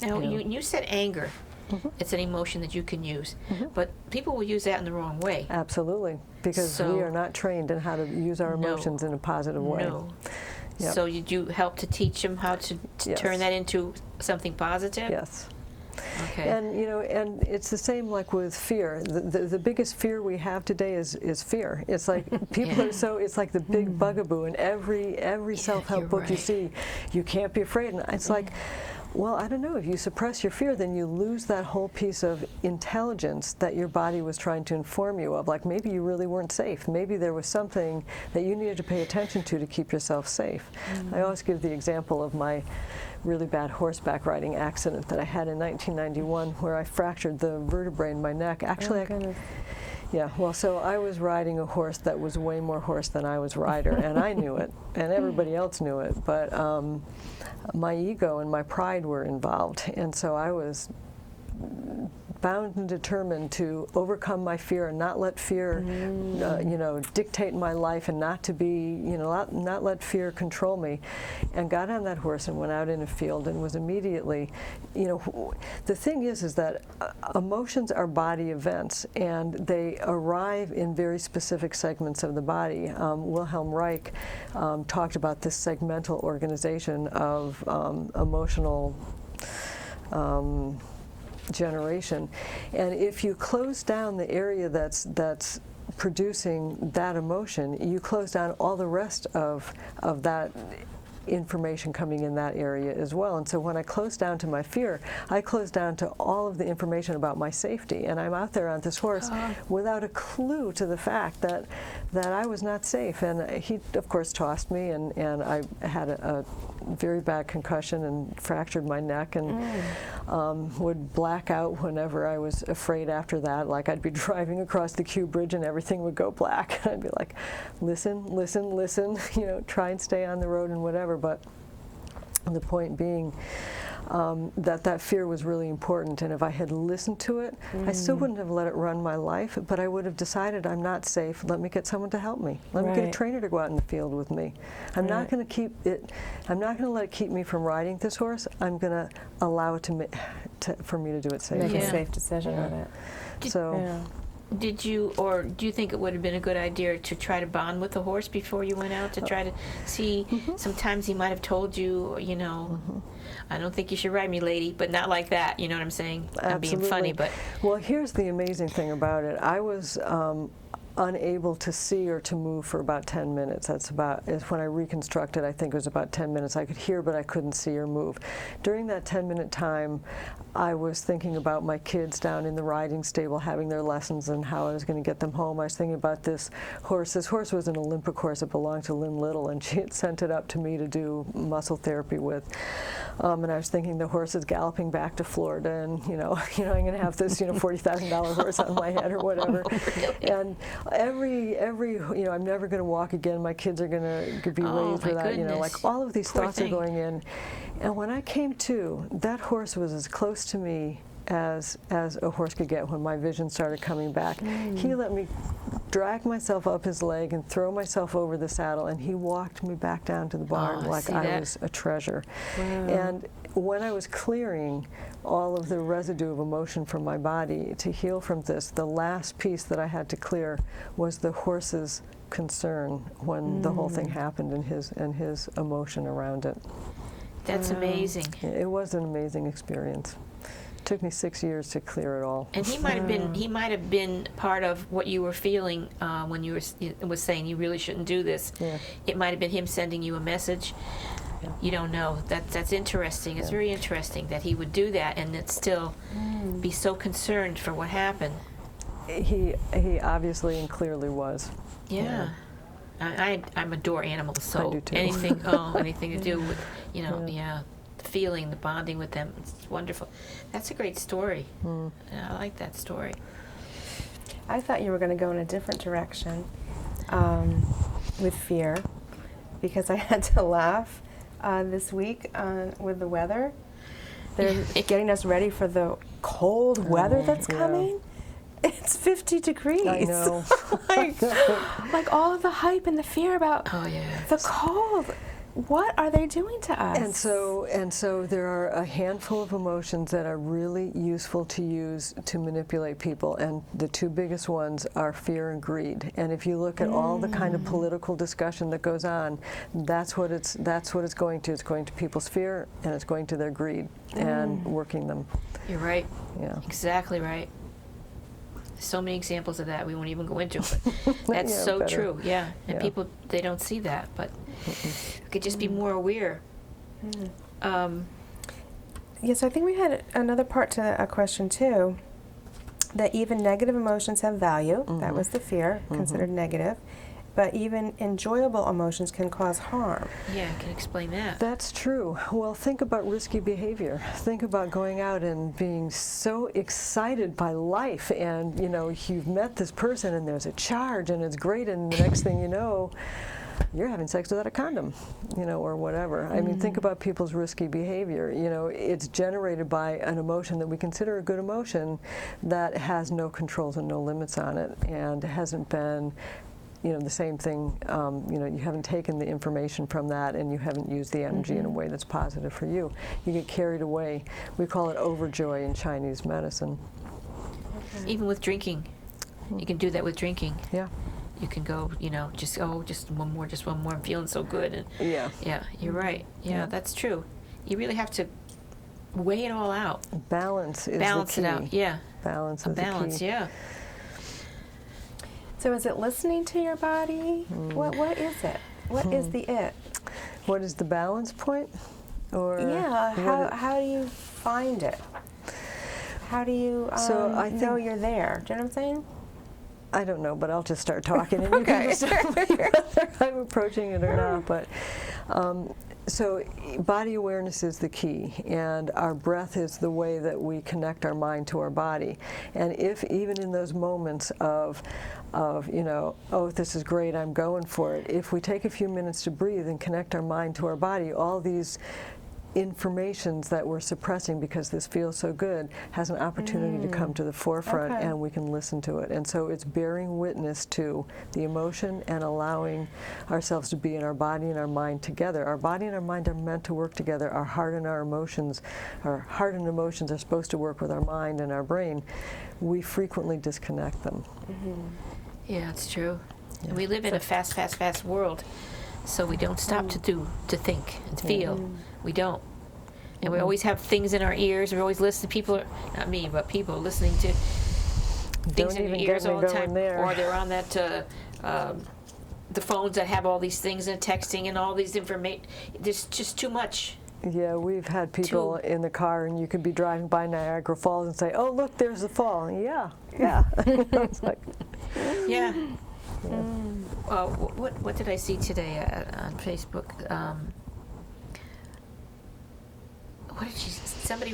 Now, you said anger. It's an emotion that you can use, but people will use that in the wrong way. Absolutely, because we are not trained in how to use our emotions in a positive way. No. So you help to teach them how to turn that into something positive? Yes. Okay. And and it's the same like with fear. The biggest fear we have today is fear. It's like people are so, it's like the big bugaboo in every self-help book you see. You can't be afraid, and it's like, well, I don't know, if you suppress your fear, then you lose that whole piece of intelligence that your body was trying to inform you of. Like maybe you really weren't safe. Maybe there was something that you needed to pay attention to keep yourself safe. I always give the example of my really bad horseback riding accident that I had in 1991 where I fractured the vertebrae in my neck. Actually, so I was riding a horse that was way more horse than I was rider, and I knew it, and everybody else knew it, but my ego and my pride were involved, and so I was bound and determined to overcome my fear and not let fear, dictate my life, and not to be, not let fear control me. And got on that horse and went out in a field and was immediately, the thing is that emotions are body events, and they arrive in very specific segments of the body. Wilhelm Reich talked about this segmental organization of emotional generation, and if you close down the area that's producing that emotion, you close down all the rest of that information coming in that area as well. And so when I close down to my fear, I close down to all of the information about my safety, and I'm out there on this horse without a clue to the fact that I was not safe. And he, of course, tossed me, and I had a very bad concussion and fractured my neck, and would black out whenever I was afraid after that. Like I'd be driving across the Q Bridge and everything would go black. I'd be like, listen, try and stay on the road and whatever. But the point being that fear was really important, and if I had listened to it, I still wouldn't have let it run my life, but I would have decided I'm not safe. Let me get someone to help me. Let me get a trainer to go out in the field with me. I'm not going to keep it. I'm not going to let it keep me from riding this horse. I'm going to allow it for me to do it safely. Make a safe decision on it. Did you, or do you think it would have been a good idea to try to bond with the horse before you went out to try to see? Sometimes he might have told you, I don't think you should ride me, lady, but not like that. You know what I'm saying? I'm being funny, but. Well, here's the amazing thing about it. I was unable to see or to move for about 10 minutes. Is when I reconstructed, I think it was about 10 minutes. I could hear, but I couldn't see or move. During that 10-minute time, I was thinking about my kids down in the riding stable having their lessons and how I was going to get them home. I was thinking about this horse. This horse was an Olympic horse. It belonged to Lynn Little, and she had sent it up to me to do muscle therapy with. And I was thinking the horse is galloping back to Florida, and I'm going to have this $40,000 horse on my head or whatever. And every I'm never going to walk again. My kids are going to be raised without, like all of these thoughts are going in. And when I came to, that horse was as close to me as a horse could get when my vision started coming back. He let me drag myself up his leg and throw myself over the saddle, and he walked me back down to the barn like I was a treasure. And when I was clearing all of the residue of emotion from my body to heal from this, the last piece that I had to clear was the horse's concern when the whole thing happened, and his emotion around it. That's amazing. It was an amazing experience. It took me 6 years to clear it all. And he might have been part of what you were feeling when you was saying you really shouldn't do this. It might have been him sending you a message. You don't know. That's interesting. It's very interesting that he would do that and then still be so concerned for what happened. He obviously and clearly was. I'm adore animals, so I do too. anything to do with the feeling, the bonding with them, it's wonderful. That's a great story. I like that story. I thought you were going to go in a different direction with fear, because I had to laugh this week with the weather. They're getting us ready for the cold weather that's coming. It's 50 degrees. I know. like all of the hype and the fear about the cold. what are they doing to us? And so there are a handful of emotions that are really useful to use to manipulate people, and the two biggest ones are fear and greed. And if you look at all the kind of political discussion that goes on, that's what it's going to. It's going to people's fear, and it's going to their greed, and working them. You're right. Yeah. Exactly right. So many examples of that we won't even go into, but that's Yeah, so better. true. Yeah, and Yeah. people, they don't see that, but could just be more aware. Yes, I think we had another part to a question too, that even negative emotions have value. That was the fear, considered negative. But even enjoyable emotions can cause harm. Yeah, I can explain that. That's true. Well, think about risky behavior. Think about going out and being so excited by life, and you've met this person and there's a charge and it's great, and the next thing you know, you're having sex without a condom, or whatever. I mean, think about people's risky behavior. It's generated by an emotion that we consider a good emotion that has no controls and no limits on it, and hasn't been the same thing, you haven't taken the information from that, and you haven't used the energy in a way that's positive for you. You get carried away. We call it overjoy in Chinese medicine. Even with drinking, you can do that with drinking. Yeah. You can go, just one more, I'm feeling so good. And Yeah. You're right. Yeah, that's true. You really have to weigh it all out. Balance is Balance the key. it out. Yeah. Balance is Balance, the key. yeah. So is it listening to your body? What is it? What is the it? What is the balance point? Or how do you find it? How do you I know think you're there? Do you know what I'm saying? I don't know, but I'll just start talking, and you can decide whether I'm approaching it or not. But so body awareness is the key, and our breath is the way that we connect our mind to our body. And if even in those moments of oh, this is great, I'm going for it, if we take a few minutes to breathe and connect our mind to our body, all these informations that we're suppressing because this feels so good has an opportunity to come to the forefront, and we can listen to it. And so it's bearing witness to the emotion and allowing ourselves to be in our body and our mind together. Our body and our mind are meant to work together. Our heart and emotions are supposed to work with our mind and our brain. We frequently disconnect them. Yeah, it's true. And we live in a fast world, so we don't stop to think and feel. We don't. And we always have things in our ears. We always listen to people, not me, but people listening to things in their ears all the time. Or they're on that, the phones that have all these things and texting and all these information. There's just too much. Yeah, we've had people in the car, and you could be driving by Niagara Falls and say, "Oh, look, there's the fall." Yeah. It's like, yeah. What did I see today on Facebook? What did somebody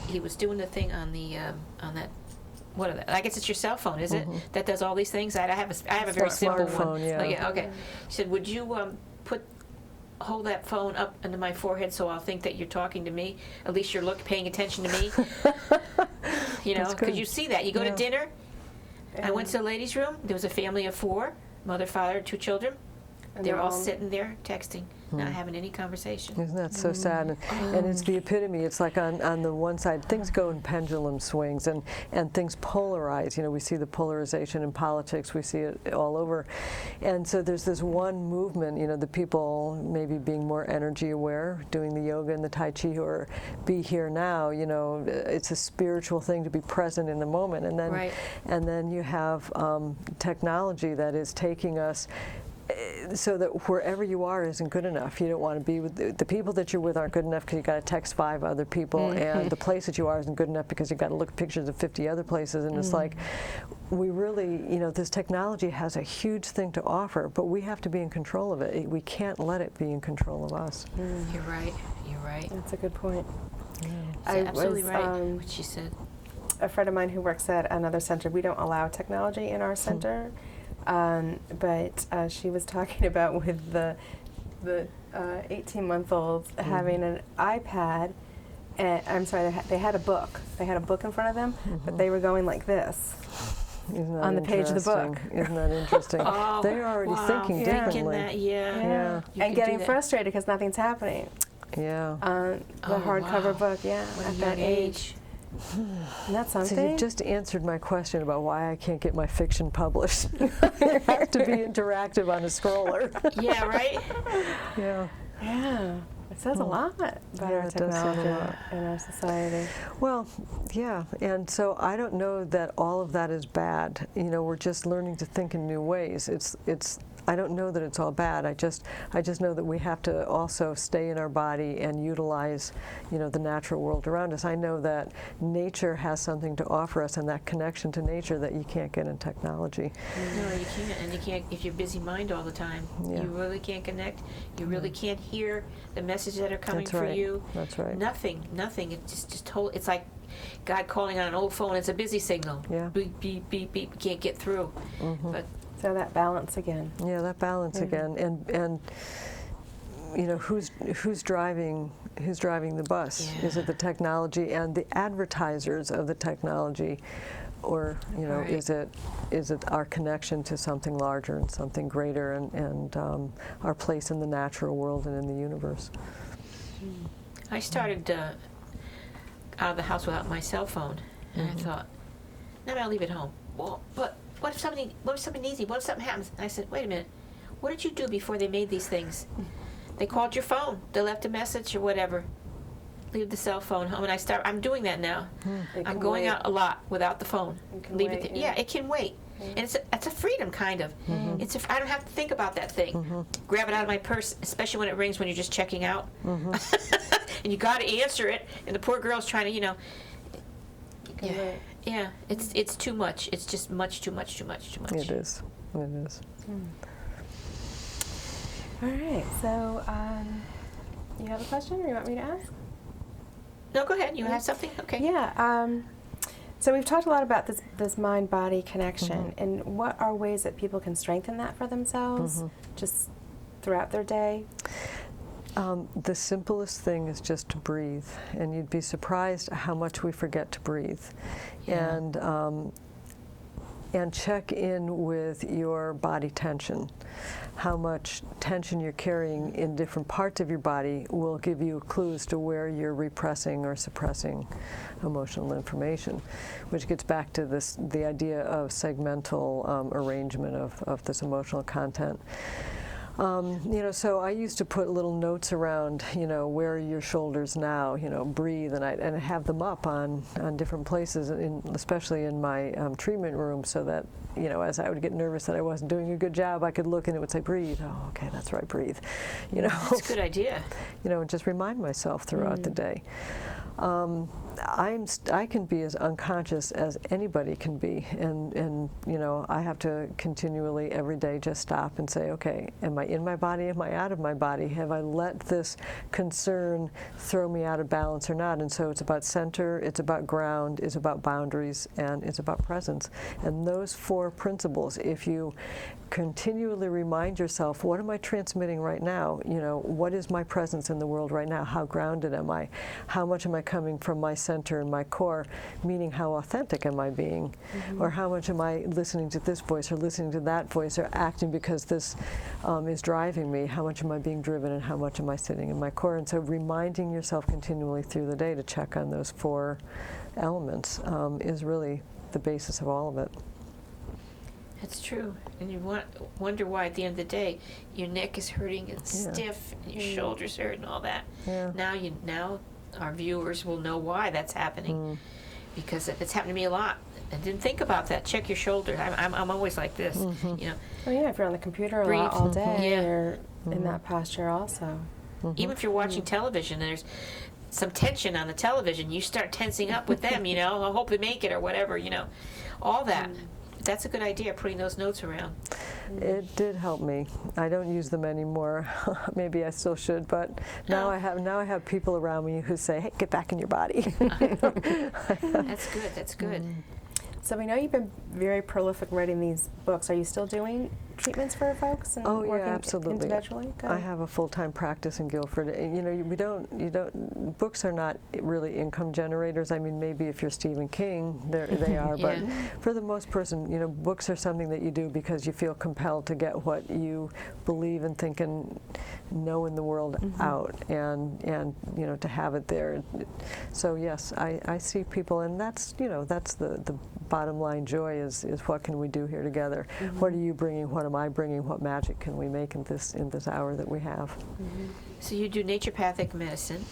he was doing the thing on the on that. What are that? I guess it's your cell phone, is it? That does all these things. I have a very simple one. Yeah. Yeah. Okay. She said, "Would you hold that phone up under my forehead so I'll think that you're talking to me? At least you're paying attention to me." Because you see that. You go to dinner. I went to the ladies' room. There was a family of 4, mother, father, 2 children. They're all sitting there texting, not having any conversation. Isn't that so sad? And it's the epitome. It's like on the one side, things go in pendulum swings, and things polarize. We see the polarization in politics. We see it all over. And so there's this one movement, the people maybe being more energy aware, doing the yoga and the Tai Chi, or be here now. It's a spiritual thing to be present in the moment. And then you have technology that is taking us so that wherever you are isn't good enough. You don't want to be with the people that you're with aren't good enough because you've got to text 5 other people, and the place that you are isn't good enough because you've got to look at pictures of 50 other places. And it's like, we really, this technology has a huge thing to offer, but we have to be in control of it. We can't let it be in control of us. You're right. That's a good point. Absolutely right, what she said. A friend of mine who works at another center, we don't allow technology in our center. But she was talking about with the 18-month-olds having an iPad. And, I'm sorry, they had a book. They had a book in front of them, but they were going like this. Isn't that on the page of the book. interesting? Isn't that interesting? Oh, They're already wow. thinking Yeah. differently. Thinking that, yeah. Yeah. You And can getting do that. frustrated because nothing's happening Yeah. on the Oh, hardcover wow. book, yeah, What a at that young age. Isn't that So something? you just answered my question about why I can't get my fiction published. I have to be interactive on a scroller. Yeah, right? Yeah. Yeah, it says a lot about Yeah, our it does say a technology lot. in our society. Well, yeah, and so I don't know that all of that is bad. You know, we're just learning to think in new ways. It's. I don't know that it's all bad. I just know that we have to also stay in our body and utilize, you know, the natural world around us. I know that nature has something to offer us, and that connection to nature that you can't get in technology. No, you can't. And you can't, if you're busy mind all the time, Yeah. you really can't connect. You really can't hear the messages that are coming That's for right. you. That's right. Nothing. It's just whole, it's like God calling on an old phone. It's a busy signal. Yeah. Beep, beep, beep, beep. You can't get through. But So that balance again. Yeah, that balance again, and you know, who's driving the bus? Yeah. Is it the technology and the advertisers of the technology, or you know, Right. is it our connection to something larger and something greater, and our place in the natural world and in the universe? I started out of the house without my cell phone, and I thought, no, I'll leave it home. Well, but what if something needs me? What if something happens? And I said, wait a minute, what did you do before they made these things? They called your phone. They left a message or whatever. Leave the cell phone home, and I'm doing that now. It I'm can going wait. out a lot without the phone. It can Leave wait, it there. yeah. Yeah, it can wait. And it's a freedom, kind of. I don't have to think about that thing. Grab it out of my purse, especially when it rings when you're just checking out. And you got to answer it, and the poor girl's trying to, you know. can Yeah, wait. yeah. It's too much. It's just much, too much, too much, too much. It is. It is. All right, so you have a question or you want me to ask? No, go ahead. You have something? Okay. Yeah, so we've talked a lot about this mind-body connection, and what are ways that people can strengthen that for themselves just throughout their day? The simplest thing is just to breathe, and you'd be surprised how much we forget to breathe. Yeah. And check in with your body tension. How much tension you're carrying in different parts of your body will give you clues to where you're repressing or suppressing emotional information, which gets back to the idea of segmental arrangement of this emotional content. You know, so I used to put little notes around, you know, where are your shoulders now, you know, breathe, and I have them up on different places, especially in my treatment room, so that, you know, as I would get nervous that I wasn't doing a good job, I could look and it would say, breathe. Oh, okay, that's right, breathe. You know, That's a good idea. you know, and just remind myself throughout the day. I can be as unconscious as anybody can be, and you know, I have to continually every day just stop and say, okay, am I in my body, am I out of my body, have I let this concern throw me out of balance or not? And so it's about center, it's about ground, it's about boundaries, and it's about presence. And those four principles, if you continually remind yourself, what am I transmitting right now? You know, what is my presence in the world right now? How grounded am I? How much am I coming from my center and my core? Meaning, how authentic am I being? Or how much am I listening to this voice or listening to that voice or acting because this is driving me? How much am I being driven and how much am I sitting in my core? And so reminding yourself continually through the day to check on those four elements is really the basis of all of it. That's true. And you wonder why at the end of the day your neck is hurting and Yeah. stiff and your shoulders hurt and all that. Yeah. Now our viewers will know why that's happening, because it's happened to me a lot. I didn't think about that. Check your shoulders. I'm always like this. You know, Oh yeah, if you're on the computer a Breathe. lot all day, Yeah. you're in that posture also. even if you're watching television and there's some tension on the television, you start tensing up with them. You know, I hope they make it or whatever. You know, all that. That's a good idea, putting those notes around. It did help me. I don't use them anymore. Maybe I still should, but now I have people around me who say, "Hey, get back in your body." That's good. That's good. So we know you've been very prolific writing these books. Are you still doing treatments for folks and Oh yeah, working absolutely. individually? Good. I have a full-time practice in Guilford. And, you know, books are not really income generators. I mean, maybe if you're Stephen King, they are, but for the most person, you know, books are something that you do because you feel compelled to get what you believe and think and know in the world out, and you know, to have it there. So yes, I see people, and that's, you know, that's the bottom line joy is what can we do here together? What are you bringing? What am I bringing? What magic can we make in this hour that we have? So you do naturopathic medicine,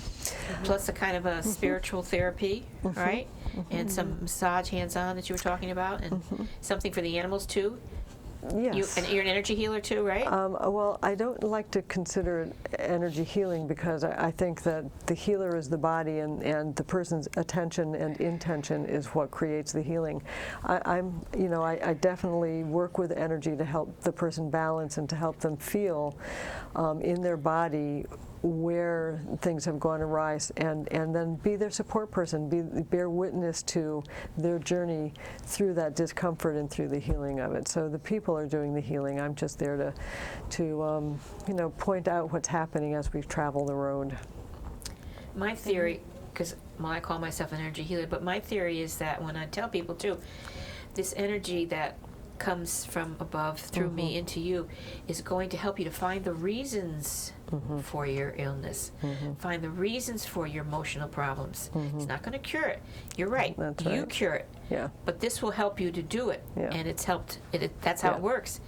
plus a kind of a spiritual therapy, right? And some massage hands-on that you were talking about, and something for the animals too. Yes. And you're an energy healer too, right? Well, I don't like to consider it energy healing because I think that the healer is the body, and the person's attention and intention is what creates the healing. I definitely work with energy to help the person balance and to help them feel in their body where things have gone awry, and then be their support person, bear witness to their journey through that discomfort and through the healing of it. So the people are doing the healing. I'm just there to you know, point out what's happening as we travel the road. My theory, because I call myself an energy healer, but my theory is that when I tell people too, this energy that comes from above through me into you is going to help you to find the reasons for your illness, find the reasons for your emotional problems. It's not going to cure it. You're right. That's You right. cure it. Yeah. But this will help you to do it. Yeah. And it's helped. That's how it works.